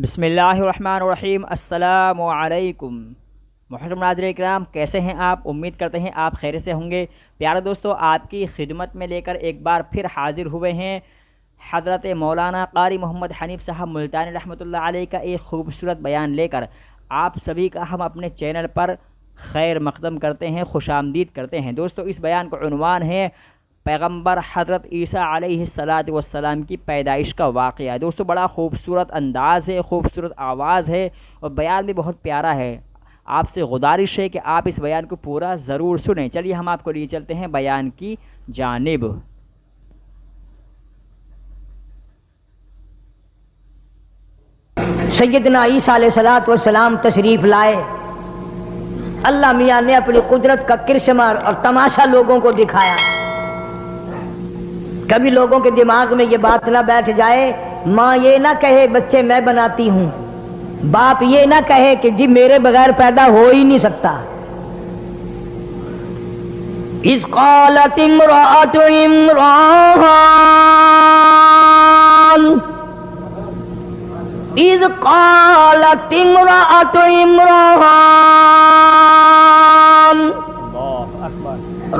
بسم اللہ الرحمن الرحیم۔ السلام علیکم محترم ناظرین کرام، کیسے ہیں آپ؟ امید کرتے ہیں آپ خیر سے ہوں گے۔ پیارے دوستو، آپ کی خدمت میں لے کر ایک بار پھر حاضر ہوئے ہیں حضرت مولانا قاری محمد حنیف صاحب ملتانی رحمۃ اللہ علیہ کا ایک خوبصورت بیان لے کر آپ سبھی کا ہم اپنے چینل پر خیر مقدم کرتے ہیں، خوش آمدید کرتے ہیں۔ دوستو، اس بیان کا عنوان ہے پیغمبر حضرت عیسیٰ علیہ السلام کی پیدائش کا واقعہ۔ دوستو، بڑا خوبصورت انداز ہے، خوبصورت آواز ہے اور بیان بھی بہت پیارا ہے۔ آپ سے گزارش ہے کہ آپ اس بیان کو پورا ضرور سنیں۔ چلیے ہم آپ کو لیے چلتے ہیں بیان کی جانب۔ سیدنا عیسیٰ علیہ السلام تشریف لائے۔ اللہ میاں نے اپنی قدرت کا کرشمہ اور تماشا لوگوں کو دکھایا۔ کبھی لوگوں کے دماغ میں یہ بات نہ بیٹھ جائے، ماں یہ نہ کہے بچے میں بناتی ہوں، باپ یہ نہ کہے کہ جی میرے بغیر پیدا ہو ہی نہیں سکتا۔ اذ قالت امرأۃ عمران، اذ قالت امرأۃ عمران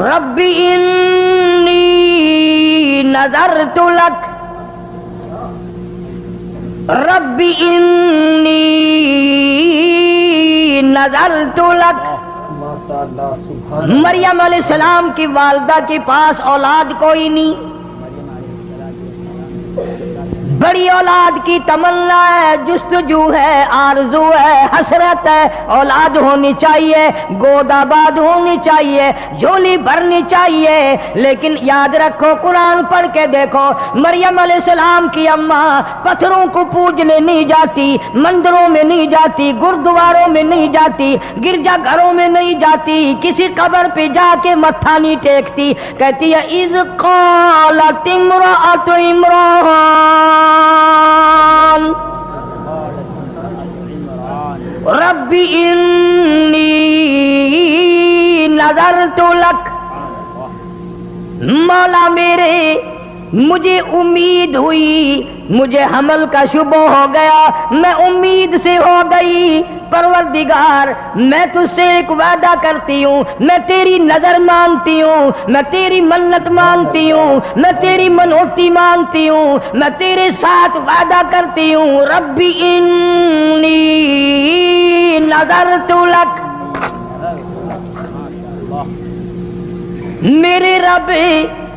رب انی نذرت لک، رب انی نذرت لک۔ مریم علیہ السلام کی والدہ کے پاس اولاد کوئی نہیں، بڑی اولاد کی تمنا ہے، جستجو ہے، آرزو ہے، حسرت ہے، اولاد ہونی چاہیے، گود آباد ہونی چاہیے، جھولی بھرنی چاہیے۔ لیکن یاد رکھو، قرآن پڑھ کے دیکھو، مریم علیہ السلام کی اماں پتھروں کو پوجنے نہیں جاتی، مندروں میں نہیں جاتی، گردواروں میں نہیں جاتی، گرجا گھروں میں نہیں جاتی، کسی قبر پہ جا کے متھا نہیں ٹیکتی۔ کہتی ہے اذ قالت امرأۃ عمران رب انی نذرت لک، مولا میرے مجھے امید ہوئی، مجھے حمل کا شبہ ہو گیا، میں امید سے ہو گئی، پروردگار میں تجھ سے ایک وعدہ کرتی ہوں، میں تیری نظر مانتی ہوں، میں تیری منت مانتی ہوں، میں تیری منوتی مانتی ہوں، میں تیرے ساتھ وعدہ کرتی ہوں، ربی انی نذرت لک، میرے رب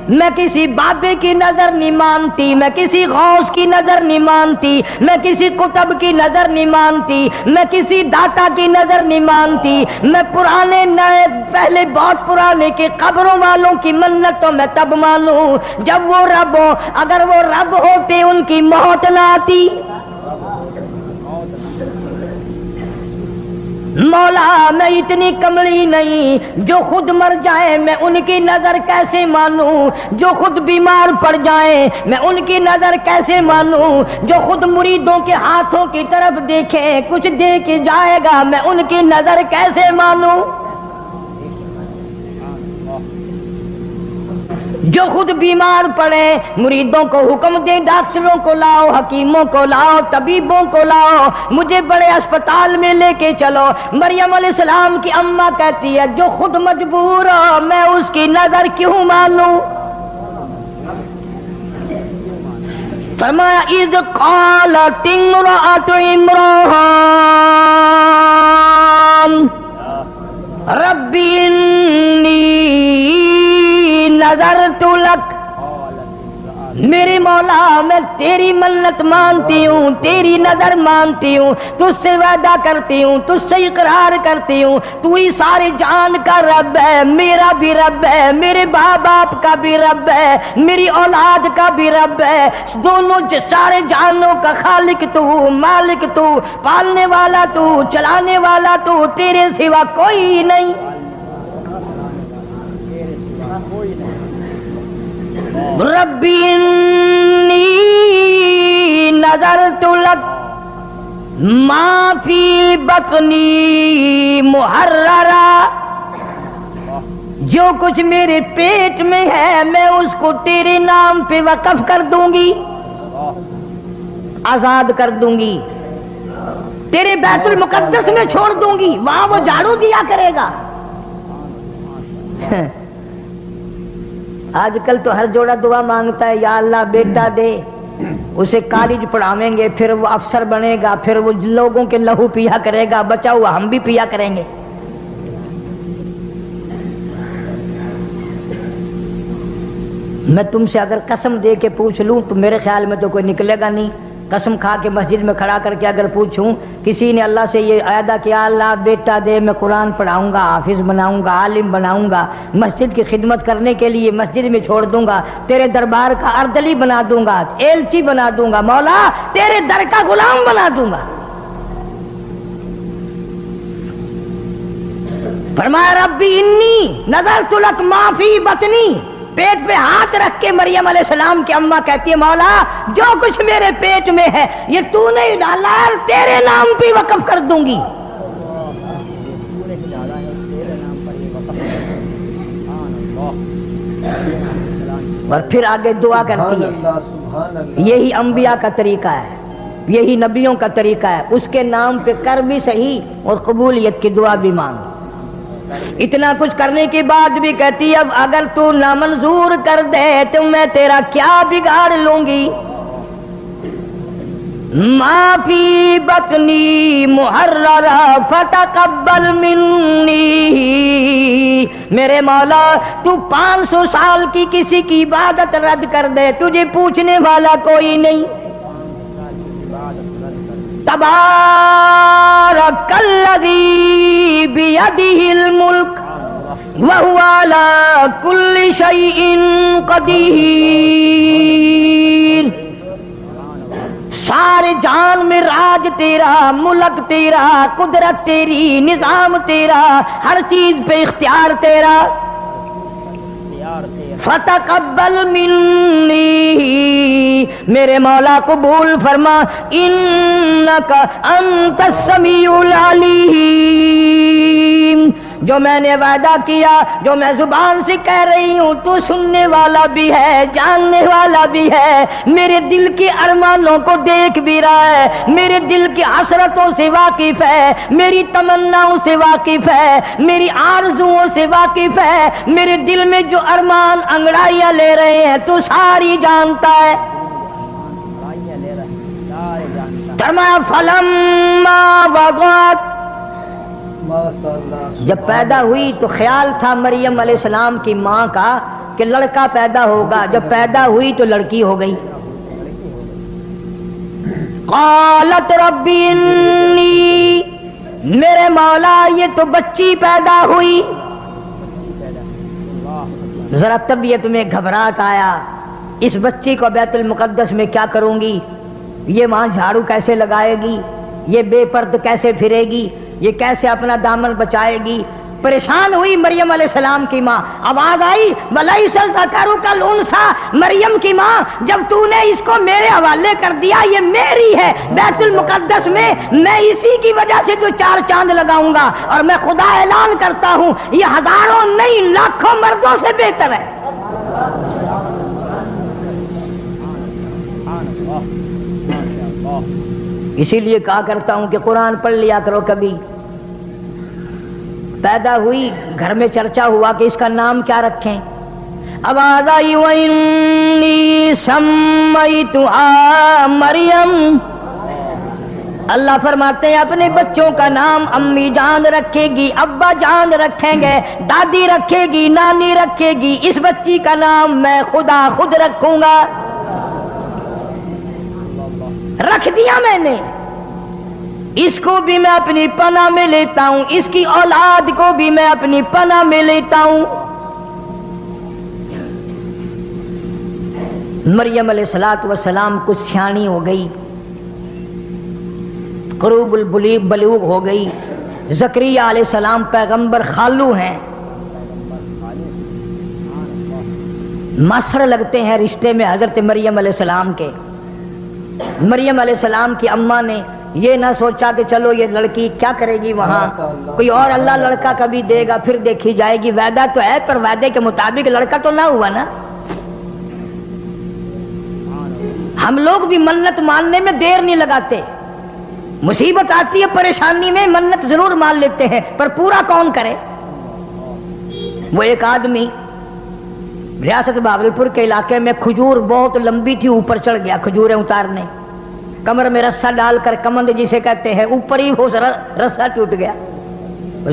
میں کسی بابے کی نظر نہیں مانتی، میں کسی غوث کی نظر نہیں مانتی، میں کسی کتب کی نظر نہیں مانتی، میں کسی داتا کی نظر نہیں مانتی، میں پرانے نئے پہلے بہت پرانے کے قبروں والوں کی منت تو میں تب مانوں جب وہ رب ہو، اگر وہ رب ہوتے ان کی موت نہ آتی۔ مولا میں اتنی کملی نہیں جو خود مر جائے میں ان کی نظر کیسے مانوں، جو خود بیمار پڑ جائیں میں ان کی نظر کیسے مانوں، جو خود مریدوں کے ہاتھوں کی طرف دیکھیں کچھ دے کے جائے گا میں ان کی نظر کیسے مانوں، جو خود بیمار پڑے مریدوں کو حکم دے ڈاکٹروں کو لاؤ، حکیموں کو لاؤ، طبیبوں کو لاؤ، مجھے بڑے اسپتال میں لے کے چلو۔ مریم علیہ السلام کی اماں کہتی ہے جو خود مجبور ہو میں اس کی نظر کیوں مانوں؟ فرمایا اذ قالت امرأۃ عمران رب انی نذرت لک، میرے مولا میں تیری منت مانتی ہوں، تیری نظر مانتی ہوں، تجھ سے وعدہ کرتی ہوں، تجھ سے اقرار کرتی ہوں، تو ہی سارے جان کا رب ہے، میرا بھی رب ہے، میرے باپ باپ کا بھی رب ہے، میری اولاد کا بھی رب ہے، دونوں سارے جانوں کا خالق تو، مالک تو، پالنے والا تو، چلانے والا تو، تیرے سوا کوئی نہیں۔ ربی انی نذرت لک ما فی بطنی محررا، جو کچھ میرے پیٹ میں ہے میں اس کو تیرے نام پہ وقف کر دوں گی، آزاد کر دوں گی۔ तेरे बैतुल मुकद्दस में छोड़ दूंगी, वहां वो झाड़ू दिया करेगा। आजकल तो हर जोड़ा दुआ मांगता है, या अल्लाह बेटा दे, उसे कॉलेज पढ़ावेंगे, फिर वो अफसर बनेगा, फिर वो लोगों के लहू पिया करेगा, बचा हुआ हम भी पिया करेंगे। मैं तुमसे अगर कसम दे के पूछ लूं तो मेरे ख्याल में तो कोई निकलेगा नहीं। कसम खा के मस्जिद में खड़ा करके अगर पूछूं, किसी ने अल्लाह से ये अदा किया, अल्लाह बेटा दे, मैं कुरान पढ़ाऊंगा, हाफिज बनाऊंगा, आलिम बनाऊंगा, मस्जिद की खिदमत करने के लिए मस्जिद में छोड़ दूंगा, तेरे दरबार का अर्दली बना दूंगा, एलची बना दूंगा, मौला तेरे दर का गुलाम बना दूंगा। फरमाया रब्बी इन्नी नज़रतु लक मा फी बतनी, पेट पे हाथ रख के मरियम अलैहिस्सलाम की अम्मा कहती है, मौला जो कुछ मेरे पेट में है ये तूने ही डाला है, तेरे नाम पे वक्फ कर दूंगी। और फिर आगे दुआ करती है। यही अंबिया का तरीका है, यही नबियों का तरीका है। उसके नाम पे कर भी सही और कबूलियत की दुआ भी मांग। इतना कुछ करने के बाद भी कहती है, अब अगर तू नामंजूर कर दे तो मैं तेरा क्या बिगाड़ लूंगी। माफी बतनी मुहर्ररा फतकब्बल मिन्नी, मेरे मौला तू 500 साल की किसी की इबादत रद्द कर दे, तुझे पूछने वाला कोई नहीं। तबारकल्लज़ी बियदिहिल मुल्क व हुवा अला कुल्ली शैइन कदीर। सारे जान में राज तेरा, मुल्क तेरा, कुदरत तेरी, निजाम तेरा, हर चीज पे इख्तियार तेरा। फतकब्बल मिन्नी, मेरे मौला कबूल फरमा, इन्नका अंतस समीउल अलीम। जो मैंने वादा किया, जो मैं जुबान से कह रही हूँ, तू सुनने वाला भी है, जानने वाला भी है, मेरे दिल के अरमानों को देख भी रहा है, मेरे दिल की हसरतों से वाकिफ है, मेरी तमन्नाओं से वाकिफ है, मेरी आरज़ुओं से वाकिफ है, मेरे दिल में जो अरमान अंगड़ाइयां ले रहे हैं तू सारी जानता है। फरमाया फलम्मा वक़अत, जब पैदा हुई तो ख्याल था मरियम अलैहिस्सलाम की माँ का कि लड़का पैदा होगा, जब पैदा हुई तो लड़की हो गई। क़ालत रब्बी इन्नी, मेरे मौला ये तो बच्ची पैदा हुई। जरा तबीयत में घबराहट आया, इस बच्ची को बैतुल मुकद्दस में क्या करूंगी, ये वहां झाड़ू कैसे लगाएगी, ये बेपर्द कैसे फिरेगी, ये कैसे अपना दामन बचाएगी। परेशान हुई मरियम अलैहिस्सलाम की माँ। आवाज आई वलैसा ज़करु कल उन्सा, मरियम की माँ जब तूने इसको मेरे हवाले कर दिया, ये मेरी है, बैतुल मुकद्दस में मैं इसी की वजह से तो 4 चांद लगाऊंगा, और मैं खुदा ऐलान करता हूँ ये हजारों नहीं लाखों मर्दों से बेहतर है। इसीलिए कहा करता हूं कि कुरान पढ़ लिया करो कभी। पैदा हुई, घर में चर्चा हुआ कि इसका नाम क्या रखें। आवाज आई वइन्नी सम्मैतुहा मरियम, अल्लाह फरमाते हैं अपने बच्चों का नाम अम्मी जान रखेगी, अब्बा जान रखेंगे, दादी रखेगी, नानी रखेगी, इस बच्ची का नाम मैं खुदा खुद रखूंगा। रख दिया मैंने, इसको भी मैं अपनी पनाह में लेता हूं, इसकी औलाद को भी मैं अपनी पनाह में लेता हूं। मरियम अलैहिस्सलातु वस्सलाम कुछ सियानी हो गई, क़ुरूबुल बलूग हो गई। ज़करिया अलैहिस्सलाम पैगंबर खालू हैं, मासड़ लगते हैं रिश्ते में हजरत मरियम अलैहिस्सलाम के। मरियम अलैहिस्सलाम की अम्मा ने ये ना सोचा कि चलो ये लड़की क्या करेगी वहां, कोई और अल्लाह लड़का कभी देगा फिर देखी जाएगी। वादा तो है पर वादे के मुताबिक लड़का तो ना हुआ ना। हम लोग भी मन्नत मानने में देर नहीं लगाते, मुसीबत आती है परेशानी में मन्नत जरूर मान लेते हैं, पर पूरा कौन करे। वो एक आदमी रियासत भागलपुर के इलाके में खजूर बहुत लंबी थी, ऊपर चढ़ गया खजूरें उतारने, कमर में रस्सा डालकर, कमंद जिसे कहते हैं, ऊपर ही वो रस्सा टूट गया।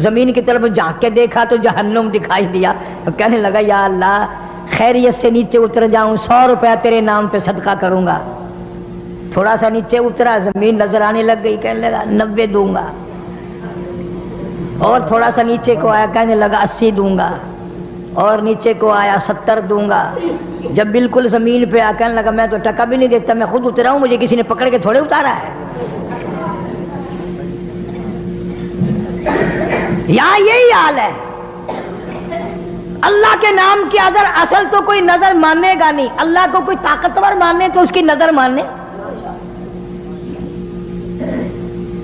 जमीन की तरफ झांक के देखा तो जहन्नुम दिखाई दिया। अब कहने लगा या अल्लाह खैरियत से नीचे उतर जाऊं, 100 रुपया तेरे नाम पे सदका करूंगा। थोड़ा सा नीचे उतरा, जमीन नजर आने लग गई, कहने लगा 90 दूंगा। और थोड़ा सा नीचे को आया, कहने लगा 80 दूंगा। और नीचे को आया 70 दूंगा। जब बिल्कुल जमीन पे आया, कहने लगा मैं तो टका भी नहीं देता, मैं खुद उतरा हूं, मुझे किसी ने पकड़ के थोड़े उतारा है। यहाँ यही हाल है। अल्लाह के नाम की अगर असल तो कोई नजर मानेगा नहीं, अल्लाह को कोई ताकतवर माने तो उसकी नजर माने।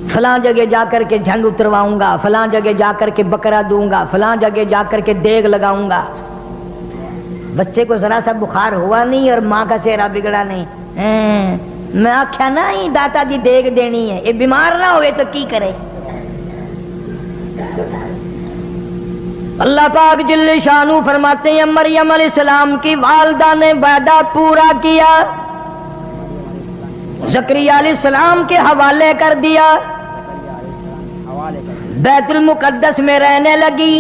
फलां जगह जाकर के झंड उतरवाऊंगा, फलां जगह जाकर के बकरा दूंगा, फलां जगह जाकर के देग लगाऊंगा। बच्चे को जरा सा बुखार हुआ नहीं और माँ का चेहरा बिगड़ा नहीं। मैं आख्या ना ही दाता जी देग देनी है, ये बीमार ना हुए तो की करे। अल्लाह पाक जल्ले शानू फरमाते हैं मरियम अलैहिस्सलाम की वालदा ने वादा पूरा किया, ज़करिया अलैहिस्सलाम के हवाले कर दिया, बैतुल मुकद्दस में रहने लगी,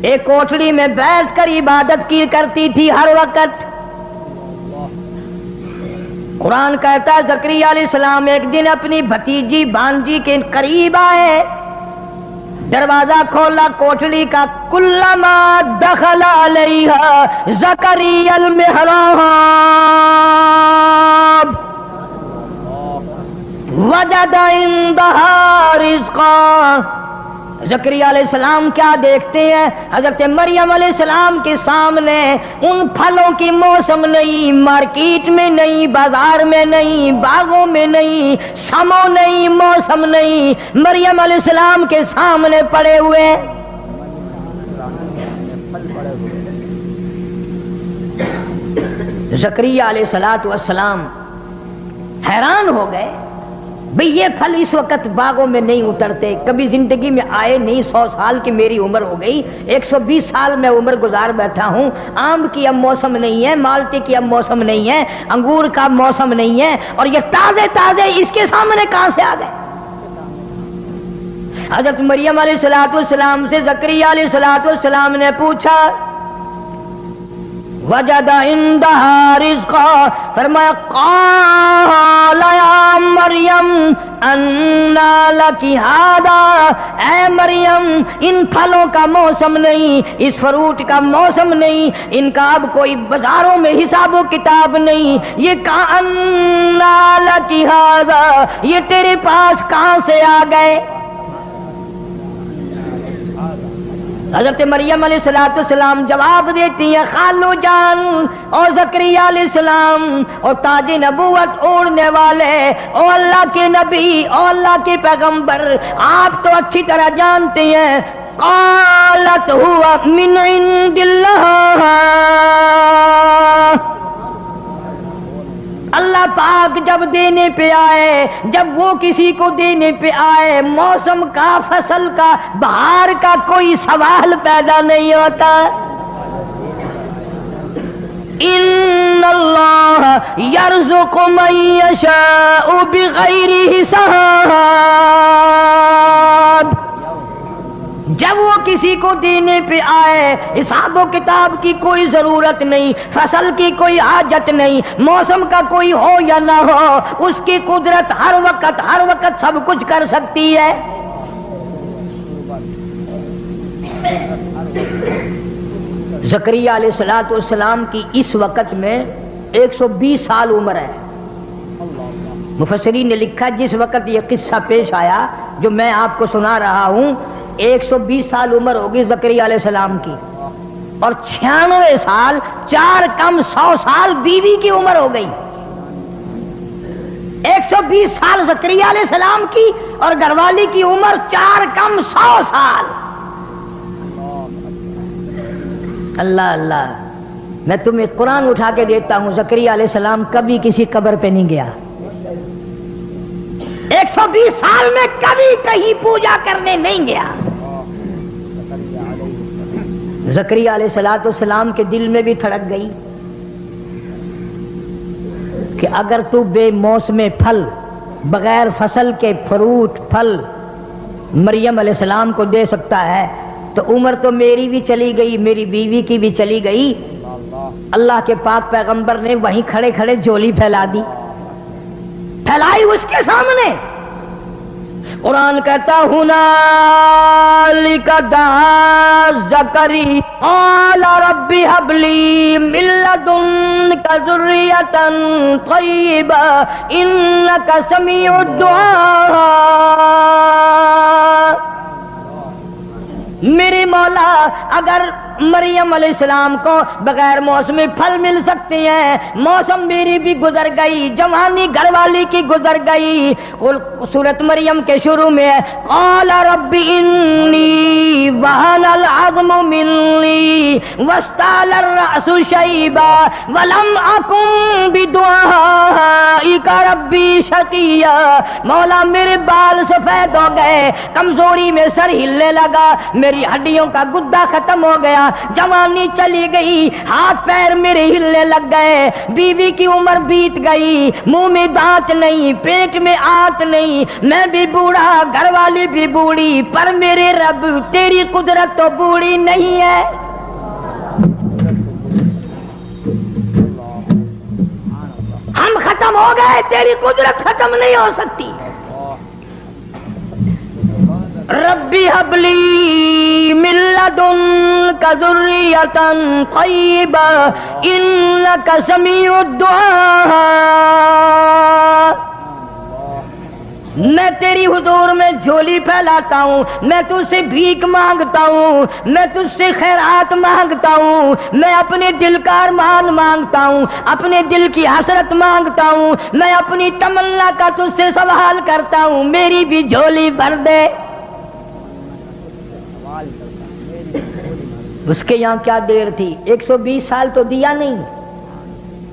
एक कोठड़ी में बैठकर इबादत की करती थी हर वक्त। कुरान कहता है ज़करिया अलैहिस्सलाम एक दिन अपनी भतीजी भांजी के करीब आए, दरवाजा खोला कोठड़ी का, कुल्लमा दखला अलैहा ज़करियल मिहराब वजदा इंदहा रिज़्क़ा। ज़करिया अलैहिस्सलाम क्या देखते हैं, हज़रत मरियम अलैहिस्सलाम के सामने उन फलों की मौसम नहीं, मार्केट में नहीं, बाजार में नहीं, बागों में नहीं, समो नहीं, मौसम नहीं, मरियम अलैहिस्सलाम के सामने पड़े हुए। ज़करिया अलैहिस्सलाम हैरान हो गए, भाई ये फल इस वक्त बागों में नहीं उतरते, कभी जिंदगी में आए नहीं। 100 साल की मेरी उम्र हो गई, 120 साल में उम्र गुजार बैठा हूँ। आम की अब मौसम नहीं है, माल्टे की अब मौसम नहीं है, अंगूर का मौसम नहीं है, और ये ताजे ताजे इसके सामने कहां से आ गए। हज़रत मरियम अलैहिस्सलाम से ज़करिया अलैहिस्सलाम ने पूछा, वजदा इंदहा रिज़्क़ा, फरमाया क़ाल या मरियम अन्ना लकी हादा, ऐ मरियम इन फलों का मौसम नहीं, इस फ्रूट का मौसम नहीं, इनका अब कोई बाजारों में हिसाबो किताब नहीं, ये कहाँ अन्ना लकी हादा, ये तेरे पास कहां से आ गए। हज़रत मरियम अलैहिस्सलाम जवाब देती है, खालू जान और ज़करिया अलैहिस्सलाम और ताज नबूवत ओढ़ने वाले, ओ अल्लाह के नबी, ओ अल्लाह के पैगंबर, आप तो अच्छी तरह जानते हैं, क़ालत हुवा मिन इंदिल्लाह, अल्लाह पाक जब देने पे आए, जब वो किसी को देने पे आए, मौसम का, फसल का, बहार का कोई सवाल पैदा नहीं होता। इन्नल्लाह यर्ज़ुक़ु मन यशाअु बिग़ैरि हिसाब, जब वो किसी को देने पे आए, हिसाबो किताब की कोई जरूरत नहीं, फसल की कोई हाजत नहीं, मौसम का कोई हो या ना हो, उसकी कुदरत हर वक्त सब कुछ कर सकती है। ज़करिया अलैहिस्सलाम की इस वक्त में 120 साल उम्र है। मुफस्सिरीन ने लिखा जिस वक्त ये किस्सा पेश आया जो मैं आपको सुना रहा हूं, 120 साल उम्र होगी ज़करिया अलैहिस्सलाम की, और 96 साल 4 कम 100 साल बीवी की उम्र हो गई। 120 साल ज़करिया अलैहिस्सलाम की और घरवाली की उम्र 4 कम 100 साल। अल्लाह अल्लाह, मैं तुम्हें कुरान उठा के देता हूं, ज़करिया अलैहिस्सलाम कभी किसी कब्र पे नहीं गया। 120 साल में कभी कहीं पूजा करने नहीं गया। ज़करिया अलैहिस्सलाम के दिल में भी धड़क गई कि अगर तू बेमौसमे फल, बगैर फसल के फ्रूट फल मरियम अलैहिस्सलाम को दे सकता है तो उम्र तो मेरी भी चली गई, मेरी बीवी की भी चली गई। अल्लाह के पाक पैगंबर ने वहीं खड़े खड़े झोली फैला दी, फैलाई उसके सामने। कुरान कहता हुनालिका दआ ज़करिया रब्बी हबली मिन लदुनका ज़ुर्रियतन तय्यिबा इन्नका समीउद दुआ। मेरे मौला, अगर मरियम अलैहिस्सलाम को बगैर मौसमी फल मिल सकते हैं, मौसम मेरी भी गुजर गई, जवानी घरवाली की गुजर गई। सूरत मरियम के शुरू में क़ाल रब्बी इन्नी वहनल अज़्मु मिन्नी वस्ताल अर्रअसु शैबा वलम अकुन बिदुआइका रब्बी शक़िया। मौला, मेरे बाल सफेद हो गए, कमजोरी में सर हिलने लगा, मेरी हड्डियों का गुद्दा खत्म हो गया, जवानी चली गई, हाथ पैर मेरे हिलने लग गए, बीवी की उम्र बीत गई, मुंह में दांत नहीं, पेट में आंत नहीं, मैं भी बूढ़ा, घरवाली भी बूढ़ी, पर मेरे रब तेरी कुदरत तो बूढ़ी नहीं है। हम खत्म हो गए, तेरी कुदरत खत्म नहीं हो सकती। रब्बी हबली मिन लदुनका ज़ुर्रियतन तय्यिबा इन्नका समीउद दुआ। मैं तेरी हुजूर में झोली फैलाता हूँ, मैं तुझसे भीख मांगता हूँ, मैं तुझसे खैरात मांगता हूँ, मैं अपने दिल का अरमान मांगता हूँ, अपने दिल की हसरत मांगता हूँ, मैं अपनी तमन्ना का तुझसे सवाल करता हूँ, मेरी भी झोली भर दे। उसके यहाँ क्या देर थी, 120 साल तो दिया नहीं,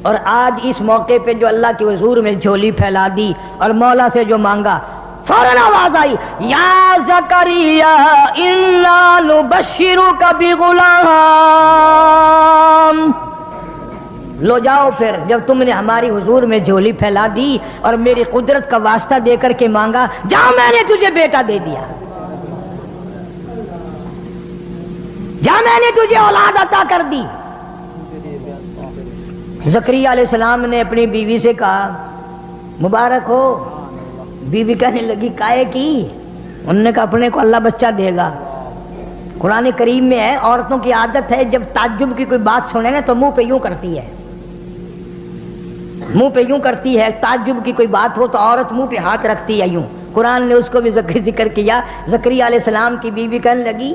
और आज इस मौके पे जो अल्लाह के हुजूर में झोली फैला दी और मौला से जो मांगा, फौरन आवाज आई, या ज़करिया इन्ना नुबश्शिरुका बिग़ुलाम। लो जाओ, फिर जब तुमने हमारी हुजूर में झोली फैला दी और मेरी कुदरत का वास्ता देकर के मांगा, जा मैंने तुझे बेटा दे दिया, जा मैंने तुझे औलाद अता कर दी। ज़करिया अलैहिस्सलाम ने अपनी बीवी से कहा, मुबारक हो। बीवी कहने लगी, काहे की? उन्होंने कहा, अपने को अल्लाह बच्चा देगा। कुरान करीम में है, औरतों की आदत है जब ताज्जुब की कोई बात सुने ना तो मुंह पे यूं करती है, मुंह पे यूं करती है। ताज्जुब की कोई बात हो तो औरत मुंह पे हाथ रखती है यूं। कुरान ने उसको भी जिक्र किया। ज़करिया अलैहिस्सलाम की बीवी कहने लगी,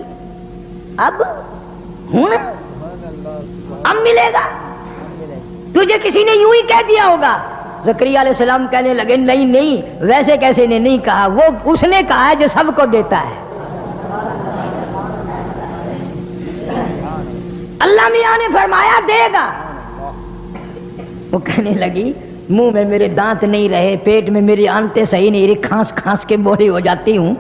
अब अब मिलेगा, तुझे किसी ने यूं ही कह दिया होगा। ज़करिया अलैहिस्सलाम कहने लगे, नहीं नहीं, वैसे कैसे ने नहीं कहा, वो उसने कहा है जो सबको देता है। अल्लाह मियां ने फरमाया देगा। वो कहने लगी, मुंह में मेरे दांत नहीं रहे, पेट में मेरी आंतें सही नहीं रही, खांस खांस के बोरी हो जाती हूँ,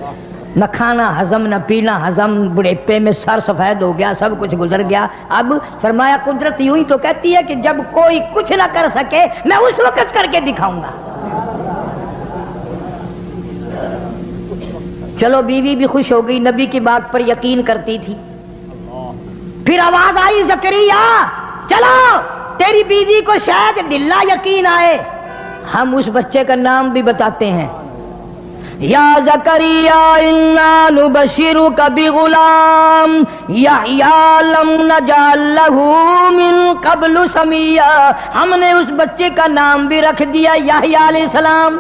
न खाना हजम न पीना हजम, बुढ़ेपे में सर सफेद हो गया, सब कुछ गुजर गया। अब फरमाया, कुदरत यूं ही तो कहती है कि जब कोई कुछ ना कर सके मैं उस वक्त करके दिखाऊंगा। चलो, बीवी भी खुश हो गई, नबी की बात पर यकीन करती थी। फिर आवाज आई, ज़करिया चलो, तेरी बीवी को शायद दिल्ला यकीन आए, हम उस बच्चे का नाम भी बताते हैं। या ज़करिया इन्ना नुबश्शिरुका बिग़ुलाम यहया लम नजअल लहू मिन क़ब्लु समिया। हमने उस बच्चे का नाम भी रख दिया यहया अलैहिस्सलाम।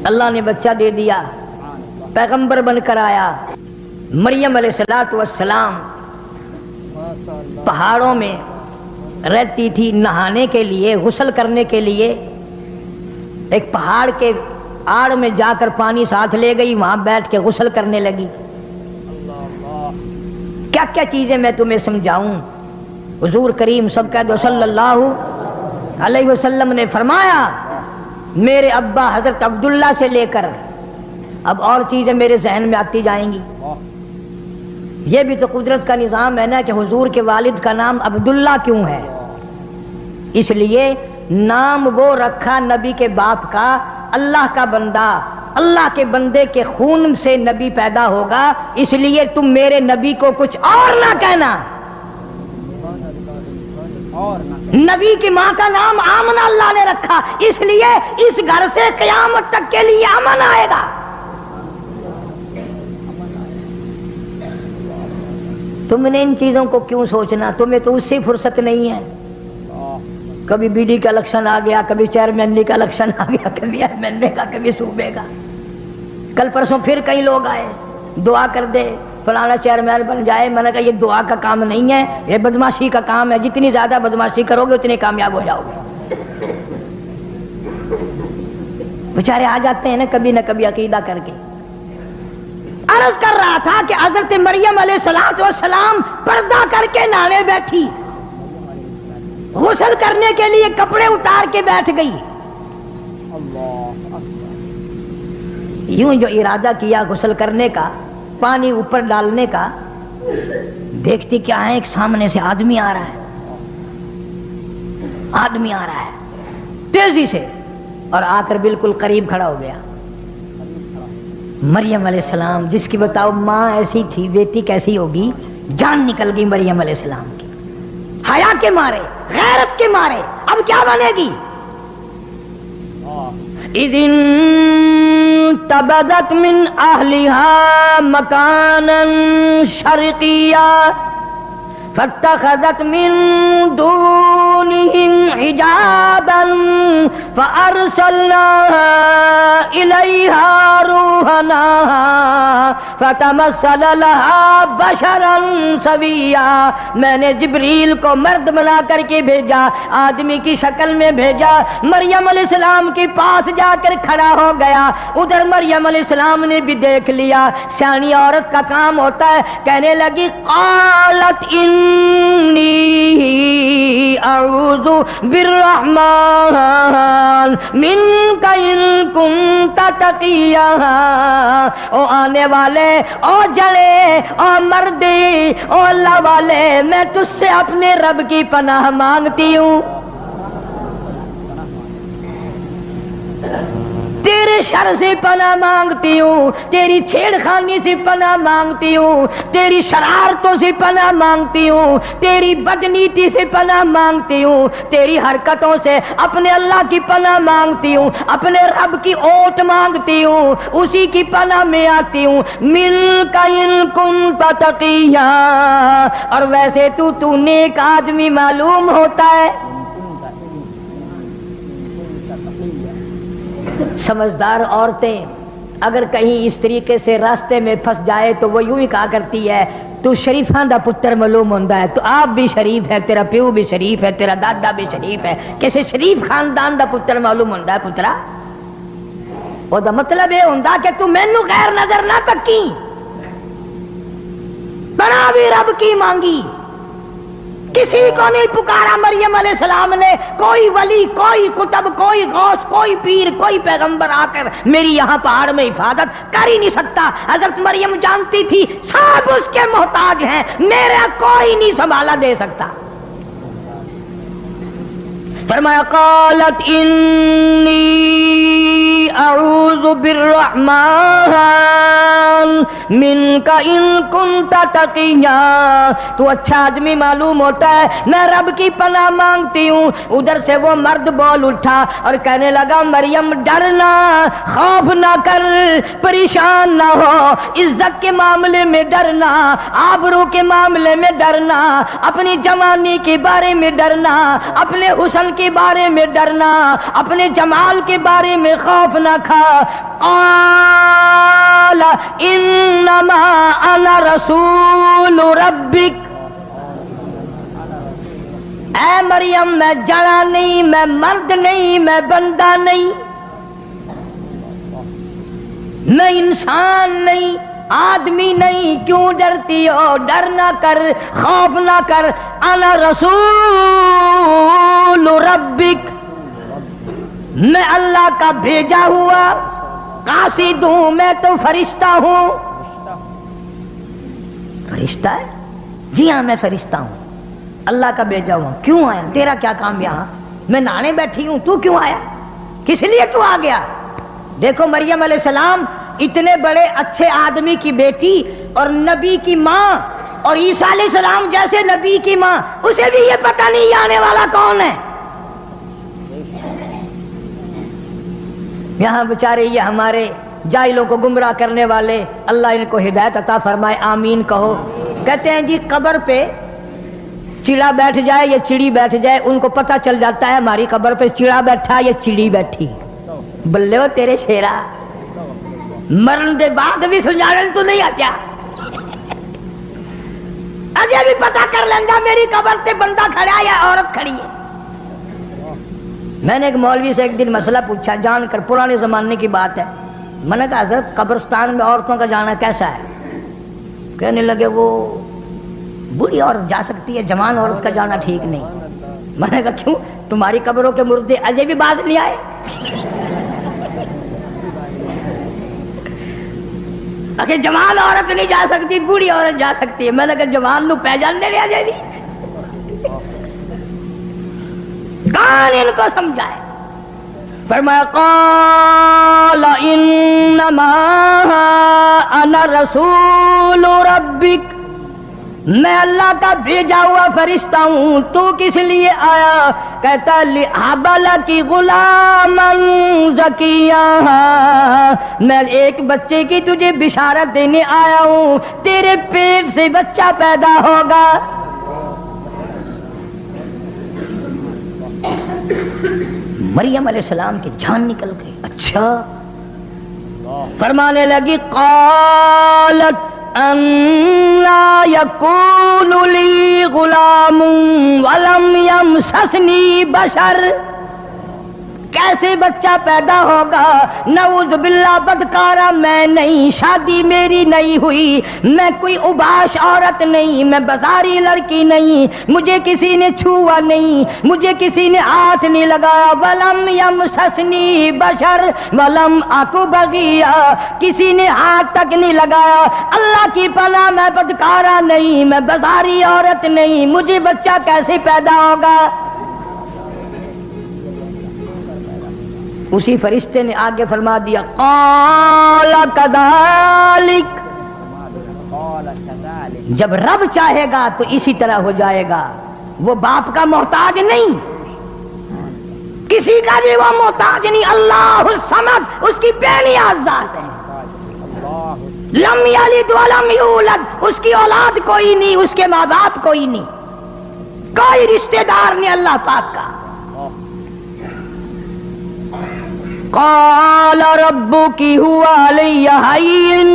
अल्लाह ने बच्चा दे दिया, पैगंबर बनकर आया। मरियम अलैहिस्सलातु वस्सलाम पहाड़ों में रहती थी, नहाने के लिए, गुस्ल करने के लिए। एक पहाड़ के आड़ में जाकर पानी साथ ले गई, वहां बैठ के गुस्ल करने लगी। क्या क्या चीजें मैं तुम्हें समझाऊं। हुजूर करीम सब कह दो सल्लल्लाहु علیہ وسلم نے فرمایا میرے ابا حضرت عبداللہ سے لے کر اب اور چیزیں میرے ذہن میں آتی جائیں گی. یہ بھی تو قدرت کا نظام ہے نا کہ حضور کے والد کا نام عبداللہ کیوں ہے؟ اس لیے نام وہ رکھا نبی کے باپ کا، اللہ کا بندہ، اللہ کے بندے کے خون سے نبی پیدا ہوگا، اس لیے تم میرے نبی کو کچھ اور نہ کہنا. نبی کی ماں کا نام آمنہ اللہ نے رکھا، اس لیے اس گھر سے قیامت تک کے لیے امن آئے گا. تم نے ان چیزوں کو کیوں سوچنا؟ تمہیں تو اس سے فرصت نہیں ہے. کبھی بی ڈی کا الیکشن آ گیا، کبھی چیئرمین کا الیکشن آ گیا، کبھی ایم ایل اے کا، کبھی صوبے کا. کل پرسوں پھر کئی لوگ آئے دعا کر دے فلانا چیئرمین بن جائے. میں نے کہا یہ دعا کا کام نہیں ہے، یہ بدماشی کا کام ہے. جتنی زیادہ بدماشی کرو گے اتنے کامیاب ہو جاؤ گے. بیچارے آ جاتے ہیں نا کبھی نہ کبھی عقیدہ کر کے. عرض کر رہا تھا کہ حضرت مریم علیہ السلام پردہ کر کے نہانے بیٹھی، غسل کرنے کے لیے کپڑے اتار کے بیٹھ گئی. یوں جو ارادہ کیا غسل کرنے کا، پانی اوپر ڈالنے کا، دیکھتی کیا ہے ایک سامنے سے آدمی آ رہا ہے. آدمی آ رہا ہے تیزی سے اور آ کر بالکل قریب کھڑا ہو گیا. مریم علیہ السلام جس کی بتاؤ ماں ایسی تھی، بیٹی کیسی ہوگی؟ جان نکل گئی مریم علیہ السلام کی، حیا کے مارے، غیرت کے مارے. اب کیا بنے گی؟ اذ انتبذت من اہلها مکانا شرقیا فاتخذت من دونهم حجابا فارسلنا الیہا روحنا فتمثل لها بشرا سویا. میں نے جبریل کو مرد بنا کر کے بھیجا، آدمی کی شکل میں بھیجا. مریم علیہ السلام کے پاس جا کر کھڑا ہو گیا. ادھر مریم علیہ السلام نے بھی دیکھ لیا. سیانی عورت کا کام ہوتا ہے. کہنے لگی قالت انی اعوذ بالرحمن منک ان کنت تقیا. او آنے والے، او جڑے، او مردی، او اللہ والے، میں تجھ سے اپنے رب کی پناہ مانگتی ہوں. تیرے شر سے پناہ مانگتی ہوں، تیری چھیڑ خانی سے پناہ مانگتی ہوں، تیری شرارتوں سے پناہ مانگتی ہوں، تیری بدنیتی سے پناہ مانگتی ہوں، تیری حرکتوں سے اپنے اللہ کی پناہ مانگتی ہوں، اپنے رب کی اوٹ مانگتی ہوں، اسی کی پناہ میں آتی ہوں. منک ان کنت تقیا. اور ویسے تو نیک آدمی معلوم ہوتا ہے. سمجھدار عورتیں اگر کہیں اس طریقے سے راستے میں پھنس جائے تو وہ یوں ہی کہا کرتی ہے تو شریفاں دا پتر معلوم ہوندا ہے. تو آپ بھی شریف ہے، تیرا پیو بھی شریف ہے، تیرا دادا بھی شریف ہے، کسی شریف خاندان دا پتر معلوم ہوندا ہے. پترا او دا مطلب یہ ہوندا کہ تو مینوں غیر نظر نہ تکی، بنا بھی رب کی مانگی. کسی کو نہیں پکارا مریم علیہ السلام نے. کوئی ولی، کوئی کتب، کوئی غوث، کوئی پیر، کوئی پیغمبر آ کر میری یہاں پہاڑ میں حفاظت کر ہی نہیں سکتا. حضرت مریم جانتی تھی سب اس کے محتاج ہیں، میرا کوئی نہیں سنبھالا دے سکتا. فرمایا قالت انی اعوذ بالرحمن منک ان کنت تقیا. تو اچھا آدمی معلوم ہوتا ہے، میں رب کی پناہ مانگتی ہوں. ادھر سے وہ مرد بول اٹھا اور کہنے لگا مریم ڈرنا، خوف نہ کر، پریشان نہ ہو. عزت کے معاملے میں ڈرنا، آبرو کے معاملے میں ڈرنا، اپنی جوانی کے بارے میں ڈرنا، اپنے حسن کے بارے میں ڈرنا، اپنے جمال کے بارے میں خوف نہ کھا. قال انما انا رسول ربک. اے مریم میں جڑا نہیں، میں مرد نہیں، میں بندہ نہیں، میں انسان نہیں، آدمی نہیں. کیوں ڈرتی ہو؟ ڈر نہ کر، خوف نہ کر. انا رسول रब्बिक, मैं अल्लाह का भेजा हुआ कासिद हूं, मैं तो फरिश्ता हूं। फरिश्ता है? जी हाँ, मैं फरिश्ता हूं, अल्लाह का भेजा हुआ। क्यों आया? तेरा क्या काम यहां? मैं नहाने बैठी हूं, तू क्यों आया? किस लिए तू आ गया? देखो मरियम अलैहिस्सलाम इतने बड़े अच्छे आदमी की बेटी और नबी की मां, और ईसा अलैहिस्सलाम जैसे नबी की मां, उसे भी ये पता नहीं आने वाला कौन है। यहां बेचारे ये हमारे जाहिलों को गुमराह करने वाले, अल्लाह इनको हिदायत अता फरमाए, आमीन कहो। कहते हैं जी कब्र पे चिड़ा बैठ जाए या चिड़ी बैठ जाए, उनको पता चल जाता है हमारी कब्र पे चिड़ा बैठा या चिड़ी बैठी। बल्ले हो तेरे शेरा, मरण के बाद भी सुझाने तो नहीं आ क्या? अजय भी पता कर लेंगे मेरी कब्र पे बंदा खड़ा है या औरत खड़ी है। मैंने एक मौलवी से एक दिन मसला पूछा, जानकर पुराने जमाने की बात है। मैंने कहा हजरत कब्रिस्तान में औरतों का जाना कैसा है? कहने लगे वो बूढ़ी औरत जा सकती है, जवान औरत का जाना ठीक नहीं। मैंने कहा क्यों? तुम्हारी कब्रों के मुर्दे अजय भी बात नहीं आए? अगर जवान औरत नहीं जा सकती, बूढ़ी औरत जा सकती है। मैंने कहा जवान नु पहचान दे रहा अजय भी, कौन इनको समझाए? फरमाया क़ाल इन्नमा अना रसूल रब्बिक, मैं अल्लाह का भेजा हुआ फरिश्ता हूं, तू किस लिए आया? कहता लिहाबला की गुलामन ज़किया, मैं एक बच्चे की तुझे बिशारत देने आया हूं, तेरे पेट से बच्चा पैदा होगा। मरियम अलैहिस्सलाम की जान निकल गई। अच्छा, फरमाने लगी क़ालत अन्ना यकूनु ली गुलामुन वलम यमससनी बशर, कैसे बच्चा पैदा होगा? नऊज़ बिल्लाह, बदकारा मैं नहीं, शादी मेरी नहीं हुई, मैं कोई उबाश औरत नहीं, मैं बाजारी लड़की नहीं, मुझे किसी ने छुआ नहीं, मुझे किसी ने हाथ नहीं लगाया। वलम यमससनी बशर वलम अकु बगिया, किसी ने हाथ तक नहीं लगाया। अल्लाह की पनाह, मैं बदकारा नहीं, मैं बाजारी औरत नहीं, मुझे बच्चा कैसे पैदा होगा? उसी फरिश्ते ने आगे फरमा दिया क़ाल कदालिक, जब रब चाहेगा तो इसी तरह हो जाएगा। वो बाप का मोहताज नहीं, किसी का भी वो मोहताज नहीं। अल्लाहुस समद, उसकी बेनियाज ज़ात है। लम यलिद वलम यूलद, उसकी औलाद कोई नहीं, उसके माँ बाप कोई नहीं, कोई रिश्तेदार नहीं अल्लाह पाक का। क़ाल रब्बुकी हुवा अलैया हय्यिन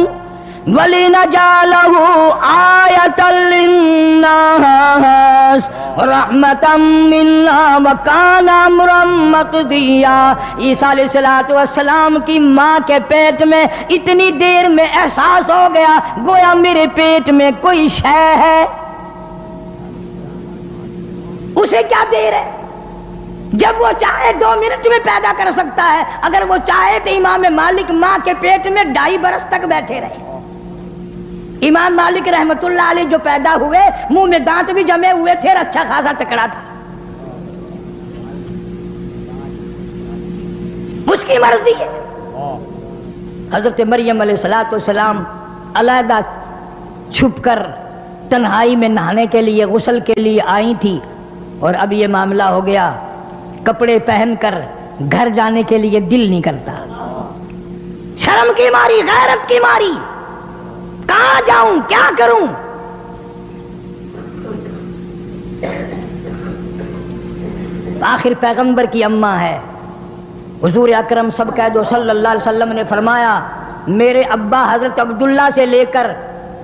वलिनजअलहु आयतल लिन्नास रहमतम मिन्ना व काना अम्रम मक़दिया। ईसा अलैहिस्सलातु वस्सलाम की माँ के पेट में इतनी देर में एहसास हो गया गोया मेरे पेट में कोई शय है। उसे क्या देर है? जब वो चाहे 2 मिनट में पैदा कर सकता है। अगर वो चाहे तो इमाम मालिक माँ के पेट में 2.5 बरस तक बैठे रहे। इमाम मालिक रहमतुल्लाह अलैह जो पैदा हुए, मुंह में दांत भी जमे हुए थे, अच्छा खासा तकड़ा था। उसकी मर्जी है। हजरत मरियम अलैहिस्सलाम अलहदा छुपकर तन्हाई में नहाने के लिए, गुस्ल के लिए आई थी, और अब ये मामला हो गया। कपड़े पहनकर घर जाने के लिए दिल नहीं करता, शर्म की मारी, गैरत की मारी, कहां जाऊं, क्या करूं? आखिर पैगंबर की अम्मा है। हुजूर अकरम सब कह दो सल्लल्लाहु अलैहि वसल्लम ने फरमाया, मेरे अब्बा हजरत अब्दुल्ला से लेकर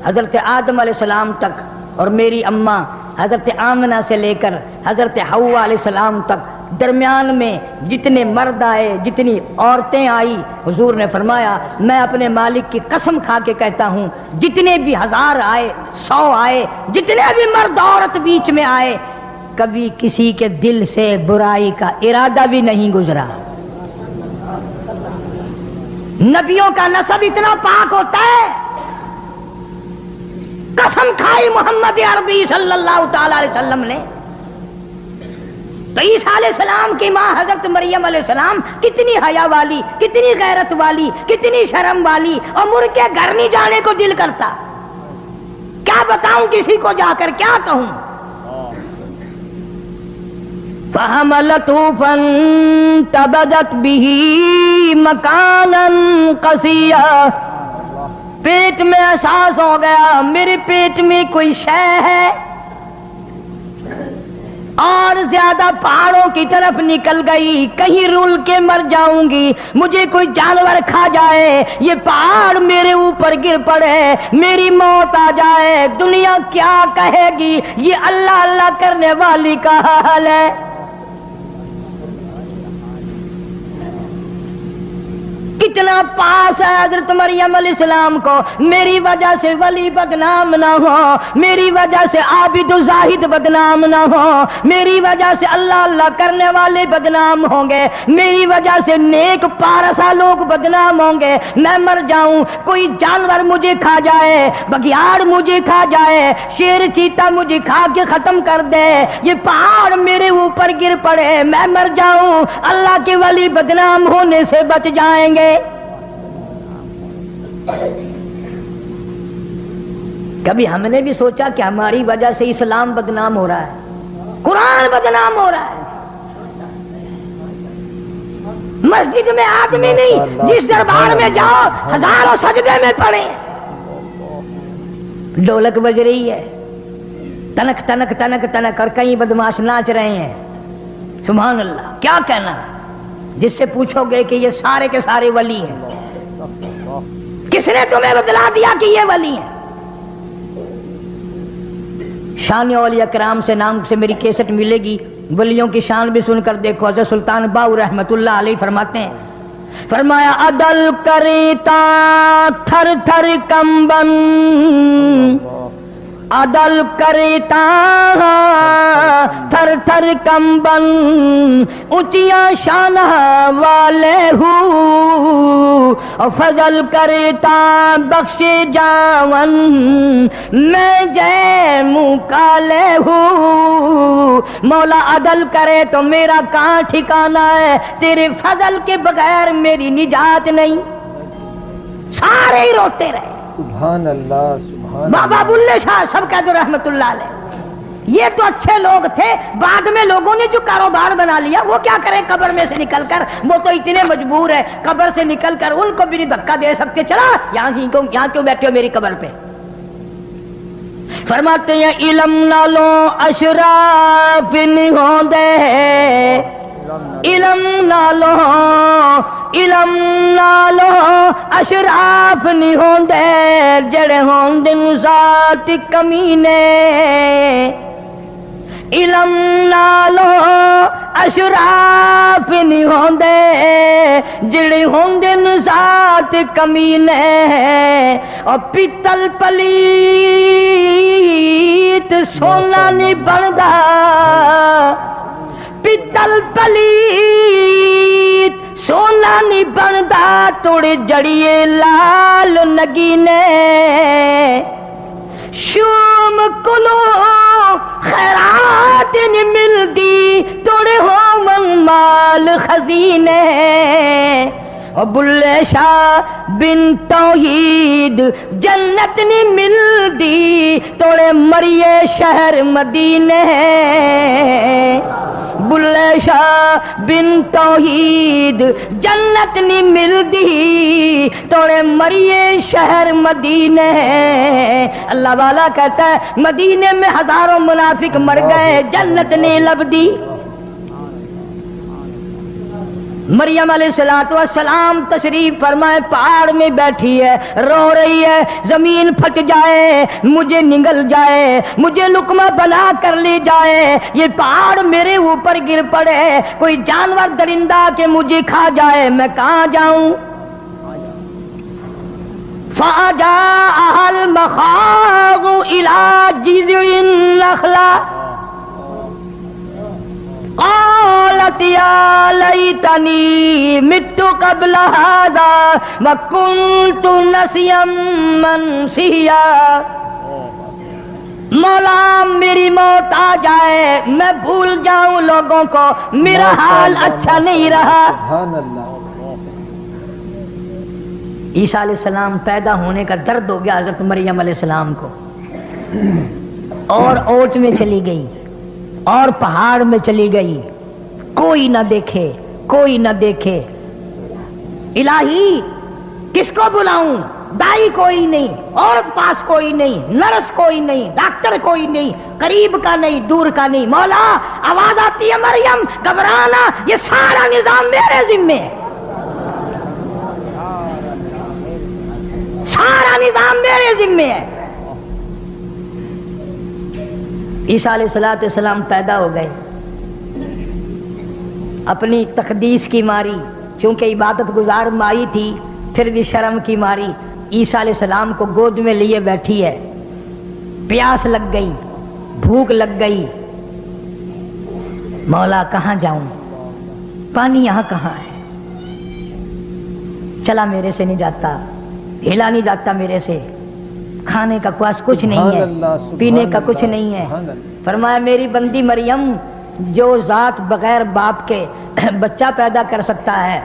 हजरत आदम अलैहिस्सलाम तक, और मेरी अम्मा हजरत आमना से लेकर हजरत हव्वा अलैहिस्सलाम तक, दरमियान में जितने मर्द आए, जितनी औरतें आई, हुजूर ने फरमाया मैं अपने मालिक की कसम खा के कहता हूं, जितने भी 1000 आए, 100 आए, जितने भी मर्द औरत बीच में आए, کبھی کسی کے دل سے برائی کا ارادہ بھی نہیں گزرا. نبیوں کا نسب اتنا پاک ہوتا ہے. قسم کھائی محمد عربی صلی اللہ تعالی علیہ وسلم نے. تو عیسیٰ علیہ السلام کی ماں حضرت مریم علیہ السلام کتنی حیا والی, کتنی غیرت والی, کتنی شرم والی, اور مر کے گھر نہیں جانے کو دل کرتا. کیا بتاؤں کسی کو جا کر, کیا کہوں. فَحَمَلَتْهُ فَانْتَبَذَتْ بِهِ مَكَانًا قَصِيًّا. پیٹ میں احساس ہو گیا میرے پیٹ میں کوئی شے ہے, اور زیادہ پہاڑوں کی طرف نکل گئی, کہیں رول کے مر جاؤں گی, مجھے کوئی جانور کھا جائے, یہ پہاڑ میرے اوپر گر پڑے, میری موت آ جائے, دنیا کیا کہے گی. یہ اللہ اللہ کرنے والی کا حال ہے. کتنا پاس ہے حضرت مریم علیہ السلام کو. میری وجہ سے ولی بدنام نہ ہو, میری وجہ سے عابد و زاہد بدنام نہ ہو, میری وجہ سے اللہ اللہ کرنے والے بدنام ہوں گے, میری وجہ سے نیک پارسا لوگ بدنام ہوں گے. میں مر جاؤں, کوئی جانور مجھے کھا جائے, بگیاڑ مجھے کھا جائے, شیر چیتا مجھے کھا کے ختم کر دے, یہ پہاڑ میرے اوپر گر پڑے, میں مر جاؤں, اللہ کے ولی بدنام ہونے سے بچ جائیں گے. کبھی ہم نے بھی سوچا کہ ہماری وجہ سے اسلام بدنام ہو رہا ہے, قرآن بدنام ہو رہا ہے. مسجد میں آدمی نہیں, جس دربار میں جاؤ ہزاروں سجدے میں پڑے, ڈھولک بج رہی ہے, تنک تنک تنک تنک, اور کئی بدماش ناچ رہے ہیں. سبحان اللہ. کیا کہنا, جس سے پوچھو گے کہ یہ سارے کے سارے ولی ہیں, کس نے تمہیں بتلا دیا کہ یہ ولی ہیں. شان اولیاء کرام سے نام سے میری کیسٹ ملے گی, ولیوں کی شان بھی سن کر دیکھو. حضرت سلطان باؤ رحمت اللہ علیہ فرماتے ہیں, فرمایا عدل کریتا تھر تھر کمبن, عدل کرتا تھر تھر کمبن, اونچیا شان والے ہوں, فضل کرتا بخش جاون, میں جے منہ کالے ہوں. مولا عدل کرے تو میرا کہاں ٹھکانا ہے, تیرے فضل کے بغیر میری نجات نہیں. سارے ہی روتے رہے. سبحان اللہ, سبحان بابا بلے شاہ سب کہہ دو رحمت اللہ علیہ. یہ تو اچھے لوگ تھے, بعد میں لوگوں نے جو کاروبار بنا لیا وہ کیا کریں قبر میں سے نکل کر. وہ تو اتنے مجبور ہے قبر سے نکل کر, ان کو بھی نہیں دھکا دے سکتے, چلا یہاں کیوں بیٹھے ہو میری قبر پہ. فرماتے ہیں علم نہ لو اشراف نہیں ہوندے, علم نہ لو, علم نہ لو اشراف نہیں ہوندے, جڑے ہوندے ذات کمینے. علم نہ لو اشراف نہیں ہوندے, جڑے ہوندے ذات کمینے. اور پیتل پلیت سونا نہیں بندا, پیتل پلیت سونا نہیں بندا, توڑے جڑیے لال نگینے. شوم کلو خیرات نہیں ملدی, توڑے ہو من مال خزینے. اور بلے شاہ بن توحید جنت نہیں ملدی, توڑے مریے شہر مدینے. بلے شاہ بن توحید جنت نہیں ملدی, توڑے مریے شہر مدینے. اللہ والا کہتا ہے مدینے میں ہزاروں منافق مر گئے, جنت نہیں لبدی. مریم علیہ السلام تشریف فرمائے, پہاڑ میں بیٹھی ہے, رو رہی ہے, زمین پھٹ جائے, مجھے نگل جائے, مجھے لقمہ بنا کر لے جائے, یہ پہاڑ میرے اوپر گر پڑے, کوئی جانور درندہ کہ مجھے کھا جائے, میں کہاں جاؤں. فَأَجَاءَهَا الْمَخَاضُ إِلَى جِذْعِ النَّخْلَةِ, قالت या लैतनी मित्तु قبل هذا وكنت نسيا منسيا। मौला मेरी मौत आ जाए, मैं भूल जाऊं लोगों को, मेरा हाल अच्छा नहीं रहा। सुभान अल्लाह। ईसा अलैहिस्सलाम पैदा होने का दर्द हो गया हजरत मरियम अलैहिस्सलाम को, और ओट में चली गई और पहाड़ में चली गई, कोई न देखे, कोई न देखे। इलाही किसको बुलाऊं? दाई कोई नहीं, औरत पास कोई नहीं, नर्स कोई नहीं, डॉक्टर कोई नहीं, करीब का नहीं, दूर का नहीं। मौला आवाज आती है, मरियम घबराना, ये सारा निजाम मेरे जिम्मे है, सारा निजाम मेरे जिम्मे है। ईसा अलैहिस्सलाम पैदा हो गए, अपनी तकदीस की मारी, क्योंकि इबादत गुजार माई थी, फिर भी शर्म की मारी ईसा अलैहिस्सलाम को गोद में लिए बैठी है। प्यास लग गई, भूख लग गई, मौला कहां जाऊं, पानी यहां कहां है, चला मेरे से नहीं जाता, हिला नहीं जाता मेरे से, खाने का पास कुछ नहीं है, पीने का कुछ नहीं है। फरमाया मेरी बंदी मरियम, जो जात बगैर बाप के बच्चा पैदा कर सकता है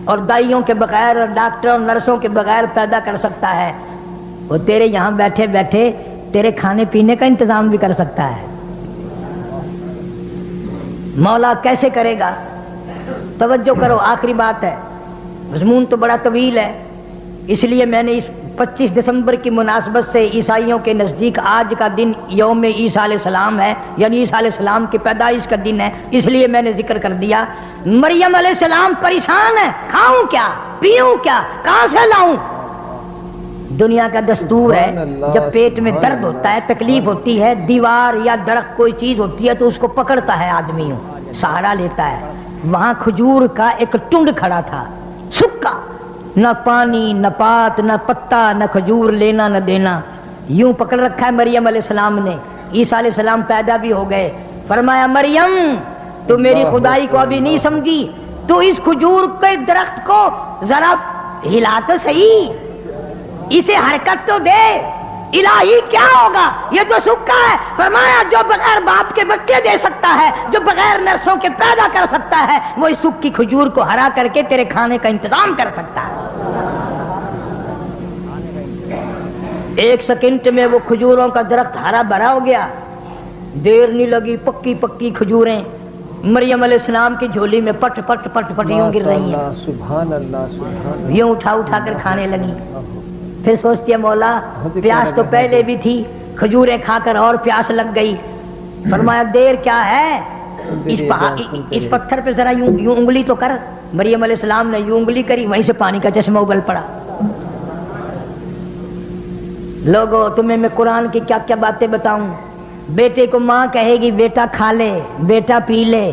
और दाइयों के बगैर और डॉक्टर और नर्सों के बगैर पैदा कर सकता है, वो तेरे यहाँ बैठे बैठे तेरे खाने पीने का इंतजाम भी कर सकता है। मौला कैसे करेगा? तवज्जो करो, आखिरी बात है, मज़मून तो बड़ा तवील है, इसलिए मैंने इस 25 दिसंबर की मुनासबत से ईसाइयों के नज़दीक आज का दिन यौम ईसा अलैहिस्सलाम है, यानी ईसा अलैहिस्सलाम की पैदाइश का दिन है, इसलिए मैंने जिक्र कर दिया। मरियम अलैहिस्सलाम परेशान है, खाऊं क्या, पीऊं क्या, कहां से लाऊं? दुनिया का दस्तूर है, जब पेट में दर्द होता है, तकलीफ होती है, दीवार या दरख्त कोई चीज होती है तो उसको पकड़ता है आदमी, सहारा लेता है। वहां खजूर का एक टुंड खड़ा था, सूखा, न पानी, न पात, न पत्ता, न खजूर लेना न देना, यूं पकड़ रखा है मरियम अलैहिस्सलाम ने। ईसा अलैहिस्सलाम पैदा भी हो गए। फरमाया मरियम, तू मेरी खुदाई को अभी नहीं समझी, तू इस खजूर के दरख्त को जरा हिला तो सही, इसे हरकत तो दे, इलाही क्या होगा, ये तो सूखा है। फरमाया जो बगैर बाप के बच्चे दे सकता है, जो बगैर नर्सों के पैदा कर सकता है, वो इस सूखी खजूर को हरा करके तेरे खाने का इंतजाम कर सकता है। एक सेकंड में वो खजूरों का दरख्त हरा भरा हो गया, देर नहीं लगी, पक्की पक्की खजूरें मरियम अलैहिस्सलाम की झोली में पट पट पट पट यूं गिर रही हैं। सुभान अल्लाह, सुभान यूं उठा उठा कर खाने लगी। फिर सोचती है मौला प्यास तो पहले भी थी, खजूरें खाकर और प्यास लग गई। फरमाया देर क्या है, इस पत्थर पे जरा यूं यूं उंगली तो कर। मरियम अलैहिस्सलाम ने यूं उंगली करी, वहीं से पानी का चश्मा उबल पड़ा। लोगों तुम्हें मैं कुरान की क्या क्या बातें बताऊं। बेटे को माँ कहेगी बेटा खा ले, बेटा पी ले।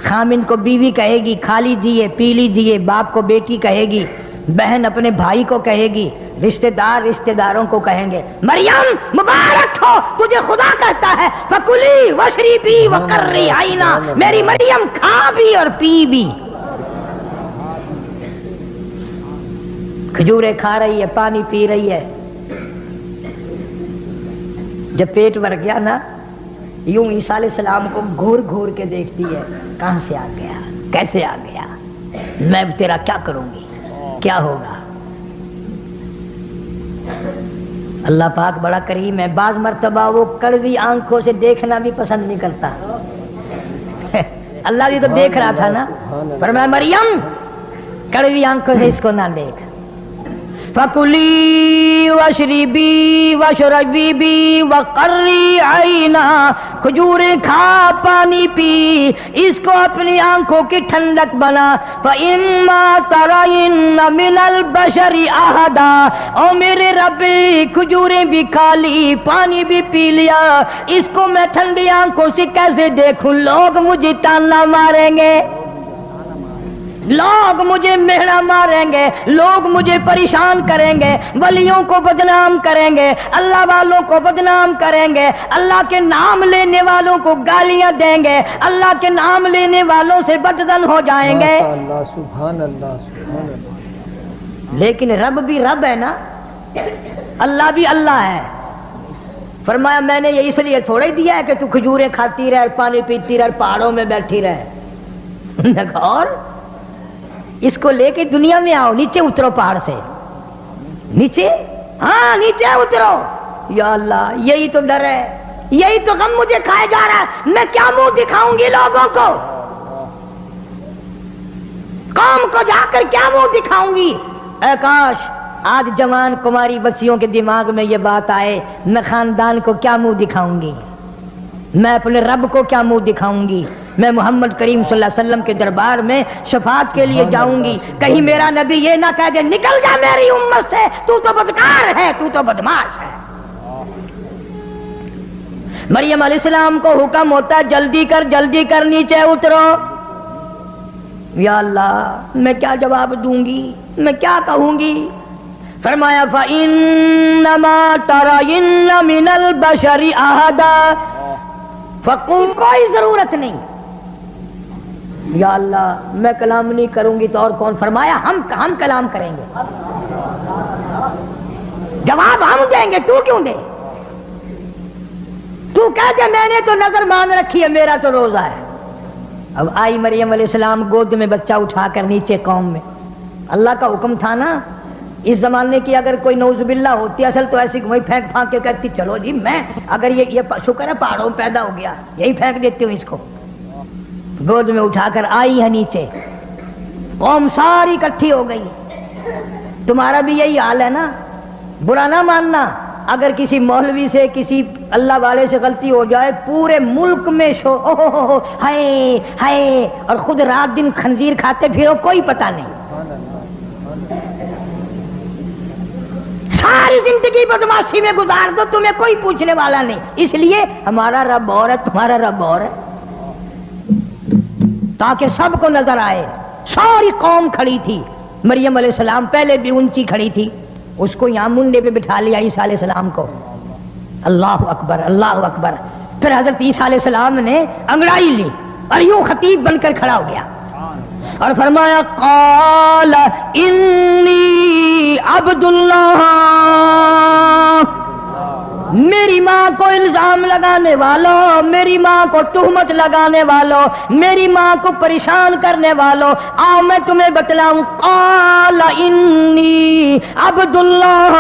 खामिन को बीवी कहेगी खा लीजिए, पी लीजिए। बाप को बेटी कहेगी, बहन अपने भाई को कहेगी, रिश्तेदार रिश्तेदारों को कहेंगे मरियम मुबारक हो, तुझे खुदा कहता है फकुली वशरीबी वकर्री आईना। मेरी मरियम खा भी और पी भी। खजूरें खा रही है, पानी पी रही है। जब पेट भर गया ना, यूं ईसा अलैहिस्सलाम को घूर घूर के देखती है, कहां से आ गया, कैसे आ गया, मैं तेरा क्या करूंगी, क्या होगा। अल्लाह पाक बड़ा करीम है, बाज मर्तबा वो कड़वी आंखों से देखना भी पसंद नहीं करता। अल्लाह भी तो देख रहा था ना, पर मैं मरियम कड़वी आंखों से इसको ना देख। फकुली वशरीबी वशरबी भी वकर्री आईना। खजूरें खा, पानी पी, इसको अपनी आंखों की ठंडक बना। फइम्मा तराइन्ना मिनल बशरी अहदा। ओ मेरे रब्बी खजूरें भी खा ली, पानी भी पी लिया, इसको मैं ठंडी आंखों से कैसे देखूं, लोग मुझे ताना मारेंगे। لوگ مجھے مہرا ماریں گے، لوگ مجھے پریشان کریں گے، ولیوں کو بدنام کریں گے، اللہ والوں کو بدنام کریں گے، اللہ کے نام لینے والوں کو گالیاں دیں گے، اللہ کے نام لینے والوں سے بدزن ہو جائیں گے۔ ماشاء اللہ، سبحان اللہ، سبحان اللہ۔ لیکن رب بھی رب ہے نا، اللہ بھی اللہ ہے۔ فرمایا میں نے یہ اس لیے تھوڑا ہی دیا ہے کہ تو کھجوریں کھاتی رہ، پانی پیتی رہ، پہاڑوں میں بیٹھی رہ۔ اور اس کو لے کے دنیا میں آؤ، نیچے اترو پہاڑ سے، نیچے، ہاں نیچے اترو۔ یا اللہ، یہی تو ڈر ہے، یہی تو غم مجھے کھائے جا رہا ہے۔ میں کیا منہ دکھاؤں گی لوگوں کو، قوم کو جا کر کیا منہ دکھاؤں گی؟ اے کاش آج جوان کماری بچیوں کے دماغ میں یہ بات آئے، میں خاندان کو کیا منہ دکھاؤں گی، میں اپنے رب کو کیا منہ دکھاؤں گی، میں محمد کریم صلی اللہ علیہ وسلم کے دربار میں شفاعت کے لیے جاؤں گی، کہیں میرا نبی یہ نہ کہہ دے نکل جا میری امت سے، تو بدکار ہے، تو بدماش ہے۔ مریم علیہ السلام کو حکم ہوتا ہے جلدی کر نیچے اترو۔ یا اللہ میں کیا جواب دوں گی، میں کیا کہوں گی؟ فرمایا فَإِنَّمَا تَرَيِنَّ مِنَ الْبَشَرِ أَحَدًا، فقول کوئی ضرورت نہیں۔ یا اللہ میں کلام نہیں کروں گی تو اور کون؟ فرمایا ہم کلام کریں گے، جواب ہم دیں گے، تو کیوں دے؟ تو کہہ دے میں نے تو نظر مان رکھی ہے، میرا تو روزہ ہے۔ اب آئی مریم علیہ السلام گود میں بچہ اٹھا کر نیچے قوم میں، اللہ کا حکم تھا نا۔ اس زمانے کی اگر کوئی نعوذ باللہ ہوتی اصل تو ایسی وہی پھینک پھانک کے کہتی چلو جی میں اگر یہ شکر ہے پہاڑوں میں پیدا ہو گیا، یہی پھینک دیتی ہوں اس کو۔ گود میں اٹھا کر آئی ہے نیچے، قوم ساری اکٹھی ہو گئی۔ تمہارا بھی یہی حال ہے نا، برا نہ ماننا، اگر کسی مولوی سے کسی اللہ والے سے غلطی ہو جائے پورے ملک میں ہائے ہائے، اور خود رات دن خنزیر کھاتے پھرو، کوئی پتہ نہیں، ساری زندگی بدماشی میں گزار دو، تمہیں کوئی پوچھنے والا نہیں۔ اس لیے ہمارا رب اور ہے، تمہارا رب اور ہے، تاکہ سب کو نظر آئے۔ ساری قوم کھڑی تھی، مریم علیہ السلام پہلے بھی اونچی کھڑی تھی، اس کو یہاں منڈے پہ بٹھا لیا عیسیٰ علیہ السلام کو۔ اللہ اکبر، اللہ اکبر۔ پھر حضرت عیسیٰ علیہ السلام نے انگڑائی لی اور یوں خطیب بن کر کھڑا ہو گیا اور فرمایا قال انی عبد اللہ۔ میری ماں کو الزام لگانے والوں، میری ماں کو تہمت لگانے والوں، میری ماں کو پریشان کرنے والوں، آؤ میں تمہیں بتلاؤں، قال انی عبد اللہ،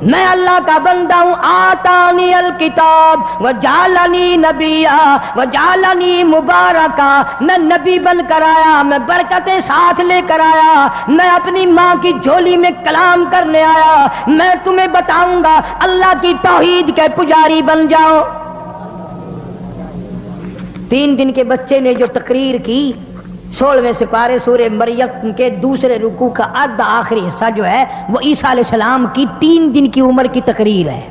میں اللہ کا بندہ ہوں، آتانی الکتاب وجعلنی نبیا وجعلنی مبارکا، میں نبی بن کر آیا، میں برکتیں ساتھ لے کر آیا، میں اپنی ماں کی جھولی میں کلام کرنے آیا، میں تمہیں بتاؤں گا اللہ کی توحید کے پجاری بن جاؤ۔ 3 دن کے بچے نے جو تقریر کی، 16ویں سپارے سورہ مریم کے دوسرے رکوع کا آدھا آخری حصہ جو ہے وہ عیسیٰ علیہ السلام کی 3 دن کی عمر کی تقریر ہے۔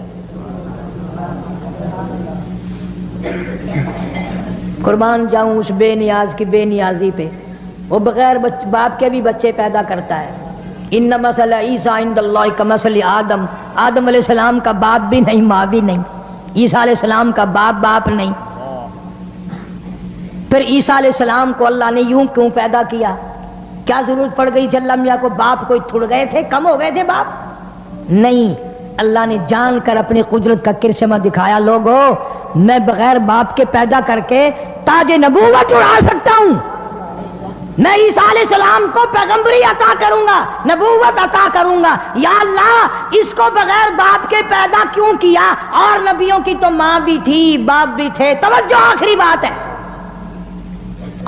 قربان جاؤں اس بے نیاز کی بے نیازی پہ، وہ بغیر باپ کے بھی بچے پیدا کرتا ہے۔ ان مثل عیسیٰ عند اللہ کمثل آدم، آدم علیہ السلام کا باپ بھی نہیں، ماں بھی نہیں، عیسیٰ علیہ السلام کا باپ نہیں۔ پھر عیسیٰ علیہ السلام کو اللہ نے یوں کیوں پیدا کیا؟ کیا ضرورت پڑ گئی تھی اللہ میاں کو؟ باپ کوئی تھڑ گئے تھے، کم ہو گئے تھے باپ؟ نہیں، اللہ نے جان کر اپنی قدرت کا کرشمہ دکھایا، لوگو میں بغیر باپ کے پیدا کر کے تاج نبوت اڑا سکتا ہوں، میں عیسیٰ علیہ السلام کو پیغمبری عطا کروں گا، نبوت عطا کروں گا۔ یا اللہ اس کو بغیر باپ کے پیدا کیوں کیا؟ اور نبیوں کی تو ماں بھی تھی، باپ بھی تھے۔ توجہ، آخری بات ہے،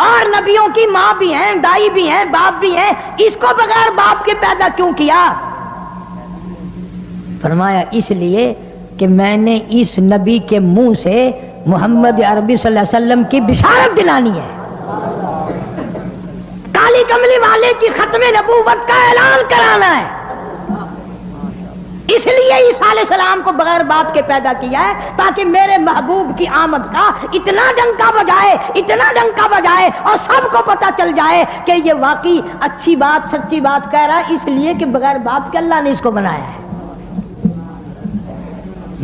اور نبیوں کی ماں بھی ہیں، دائی بھی ہیں، باپ بھی ہیں، اس کو بغیر باپ کے پیدا کیوں کیا؟ فرمایا اس لیے کہ میں نے اس نبی کے منہ سے محمد عربی صلی اللہ علیہ وسلم کی بشارت دلانی ہے، کالی کملی والے کی ختم نبوت کا اعلان کرانا ہے۔ इसलिए ईसा अलैहिस्सलाम को बगैर बाप के पैदा किया है ताकि मेरे महबूब की आमद का इतना डंका बजाए, इतना डंका बजाए और सबको पता चल जाए कि ये वाकई अच्छी बात सच्ची बात कह रहा है, इसलिए कि बगैर बाप के अल्लाह ने इसको बनाया है।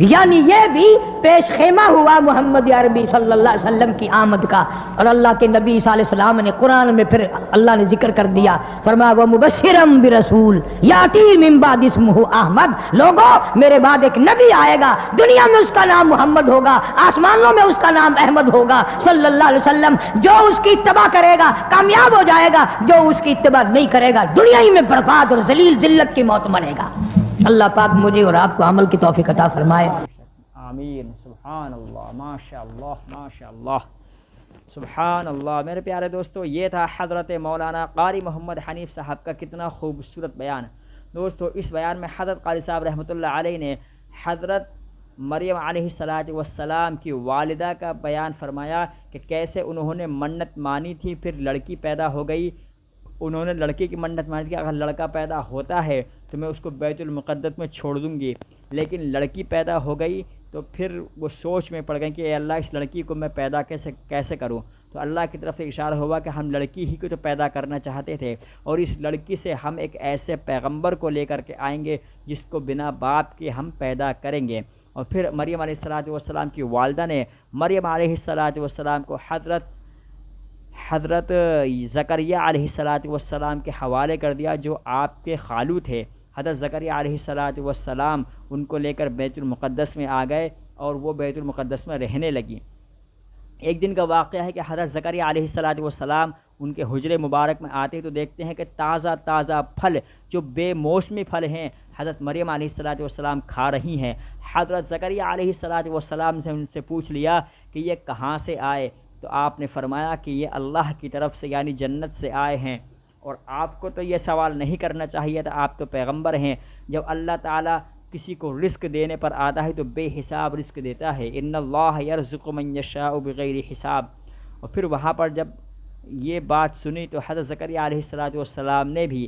यानी ये भी पेश खेमा हुआ मोहम्मद अरबी सल्लल्लाहु अलैहि वसल्लम की आमद का। और अल्लाह के नबी ईसा अलैहिस्सलाम ने कुरान में फिर अल्लाह ने जिक्र कर दिया, फरमाया वो मुबश्शिरम बिरसूल याती मिन बाद इस्मुहु अहमद, लोगों मेरे बाद एक नबी आएगा, दुनिया में उसका नाम मोहम्मद होगा, आसमानों में उसका नाम अहमद होगा सल्लल्लाहु अलैहि वसल्लम। जो उसकी इत्तबा करेगा कामयाब हो जाएगा, जो उसकी इत्तबा नहीं करेगा दुनिया ही में बर्बाद और जलील जिल्लत की मौत मरेगा। अल्लाह पाक मुझे और आपको अमल की तौफीक अता फरमाए। आमीन। सुभान अल्लाह, माशा अल्लाह, माशा अल्लाह, सुभान अल्लाह। मेरे प्यारे दोस्तों, ये था हज़रत मौलाना क़ारी मोहम्मद हनीफ़ साहब का कितना खूबसूरत बयान। दोस्तों, इस बयान में हज़रत क़ारी साहब रहमतुल्लाह अलैह ने हज़रत मरियम अलैहिस्सलातु वस्सलाम की वालिदा का बयान फरमाया कि कैसे उन्होंने मन्नत मानी थी, फिर लड़की पैदा हो गई। उन्होंने लड़के की मन्नत मानी थी, अगर लड़का पैदा होता है तो मैं उसको बैतुल मुक़द्दस में छोड़ दूँगी, लेकिन लड़की पैदा हो गई तो फिर वो सोच में पड़ गए कि अल्लाह इस लड़की को मैं पैदा कैसे करूं। तो अल्लाह की तरफ से इशारा हुआ कि हम लड़की ही को तो पैदा करना चाहते थे, और इस लड़की से हम एक ऐसे पैगंबर को लेकर के आएंगे जिसको बिना बाप के हम पैदा करेंगे। और फिर मरियम अलैहिस्सलातु वस्सलाम की वालिदा ने मरियम अलैहिस्सलातु वस्सलाम को हज़रत ज़करिया अलैहिस्सलातु वस्सलाम के हवाले कर दिया, जो आपके खालू थे। हज़रत ज़करिया अलैहिस्सलातु वस्सलाम उनको लेकर बैतुल मुक़द्दस में आ गए और वो बैतुल मुक़द्दस में रहने लगी। एक दिन का वाक़या है कि हज़रत ज़करिया अलैहिस्सलातु वस्सलाम उनके हुजरे मुबारक में आते तो देखते हैं कि ताज़ा ताज़ा फल, जो बेमौसमी फल हैं, हज़रत मरियम अलैहिस्सलातु वस्सलाम खा रही हैं। हज़रत ज़करिया अलैहिस्सलातु वस्सलाम से उनसे पूछ लिया कि ये कहाँ से आए, तो आपने फरमाया कि ये अल्लाह की तरफ से यानी जन्नत से आए हैं, और आपको तो ये सवाल नहीं करना चाहिए था, आप तो पैगंबर हैं। जब अल्लाह ताला किसी को रिस्क देने पर आता है तो बेहिसाब रिस्क देता है, इन्नल्लाह यरज़ुक़ु मन यशाउ बिग़ैरि हिसाब। और फिर वहाँ पर जब ये बात सुनी तो हज़रत ज़करिया अलैहिस्सलातु वस्सलाम ने भी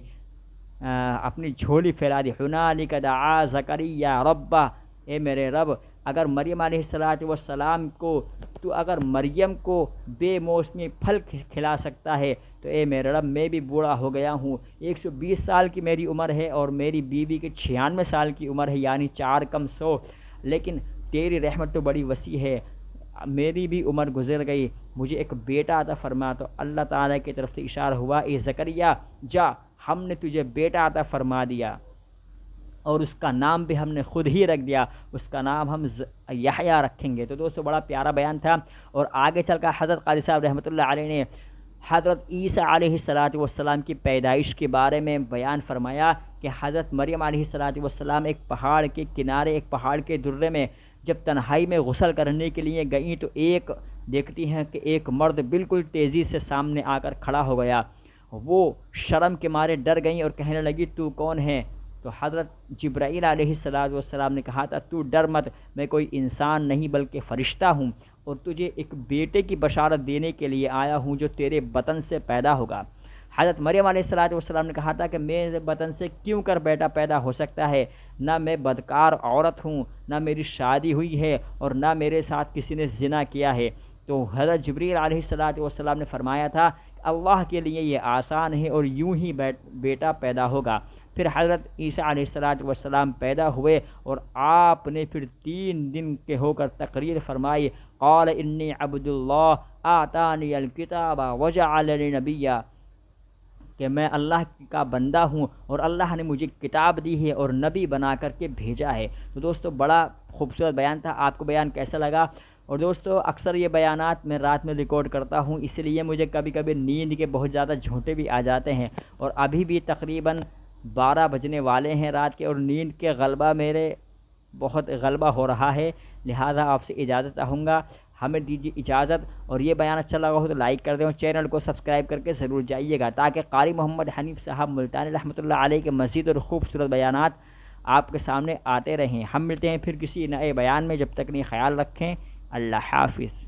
अपनी झोली फैला दी, हुनालिका दआ ज़करिया रब्बा, ए मेरे रब, अगर मरियम अलैहिस्सलातु वस्सलाम को तो अगर मरियम को बेमौसमी फल खिला सकता है तो ए मेरे रब, मैं भी बूढ़ा हो गया हूँ, 120 साल की मेरी उम्र है और मेरी बीवी की 96 साल की उम्र है, यानी 4 कम 100, लेकिन तेरी रहमत तो बड़ी वसी है, मेरी भी उम्र गुजर गई, मुझे एक बेटा अता फरमा। तो अल्लाह ताला की तरफ से इशारा हुआ, ए ज़करिया जा, हमने तुझे बेटा अता फरमा दिया और उसका नाम भी हमने ख़ुद ही रख दिया, उसका नाम हम यहया रखेंगे। तो दोस्तों, बड़ा प्यारा बयान था। और आगे चल कर हज़रत क़ारी साहब रहमतुल्लाह अलैह ने हज़रत ईसा अलैहिस्सलातु वस्सलाम की पैदाइश के बारे में बयान फरमाया कि हज़रत मरियम अलैहिस्सलातु वस्सलाम एक पहाड़ के किनारे, एक पहाड़ के दुर्रे में जब तन्हाई में गुस्ल करने के लिए गई तो एक देखती हैं कि एक मर्द बिल्कुल तेज़ी से सामने आकर खड़ा हो गया। वो शर्म के मारे डर गई और कहने लगी, तू कौन है? तो हज़रत जिब्राईल अलैहिस्सलातु वस्सलाम ने कहा था, तू डर मत, मैं कोई इंसान नहीं बल्कि फ़रिश्ता हूँ और तुझे एक बेटे की बशारत देने के लिए आया हूँ जो तेरे बतन से पैदा होगा। हज़रत मरियम अलैहिस्सलातु वस्सलाम ने कहा था कि मेरे बतन से क्यों कर बेटा पैदा हो सकता है, ना मैं बदकार औरत हूँ, ना मेरी शादी हुई है और ना मेरे साथ किसी ने ज़िना किया है। तो हज़रत जिब्रील अलैहिस्सलातु वस्सलाम ने फरमाया था, अल्लाह के लिए ये आसान है और यूं ही बेटा पैदा होगा। फिर हज़रत ईसा अलैहिस्सलातु वस्सलाम पैदा हुए और आपने फिर 3 दिन के होकर तकरीर फरमाई, क़ाल इन्नी अब्दुल्लाह आतानी अल किताबा वजअलनी नबिय्या, कि मैं अल्लाह का बंदा हूँ और अल्लाह ने मुझे किताब दी है और नबी बना करके भेजा है। तो दोस्तों, बड़ा खूबसूरत बयान था। आपको बयान कैसा लगा? और दोस्तों, अक्सर ये बयानात मैं रात में रिकॉर्ड करता हूँ, इसलिए मुझे कभी कभी नींद के बहुत ज़्यादा झोंटे भी आ जाते हैं और अभी भी तकरीबन 12 बजने वाले हैं रात के और नींद के गलबा मेरे बहुत गलबा हो रहा है, लिहाजा आपसे इजाज़त चाहूँगा। हमें दीजिए इजाज़त। और ये बयान अच्छा लगा हो तो लाइक कर दें और चैनल को सब्सक्राइब करके ज़रूर जाइएगा, ताकि क़ारी मोहम्मद हनीफ़ साहब मुल्तानी रहमतुल्लाह अलैह के मज़ीद और ख़ूबसूरत बयानात आपके सामने आते रहें। हम मिलते हैं फिर किसी नए बयान में, जब तक नहीं ख्याल रखें। अल्लाह हाफ़िज़।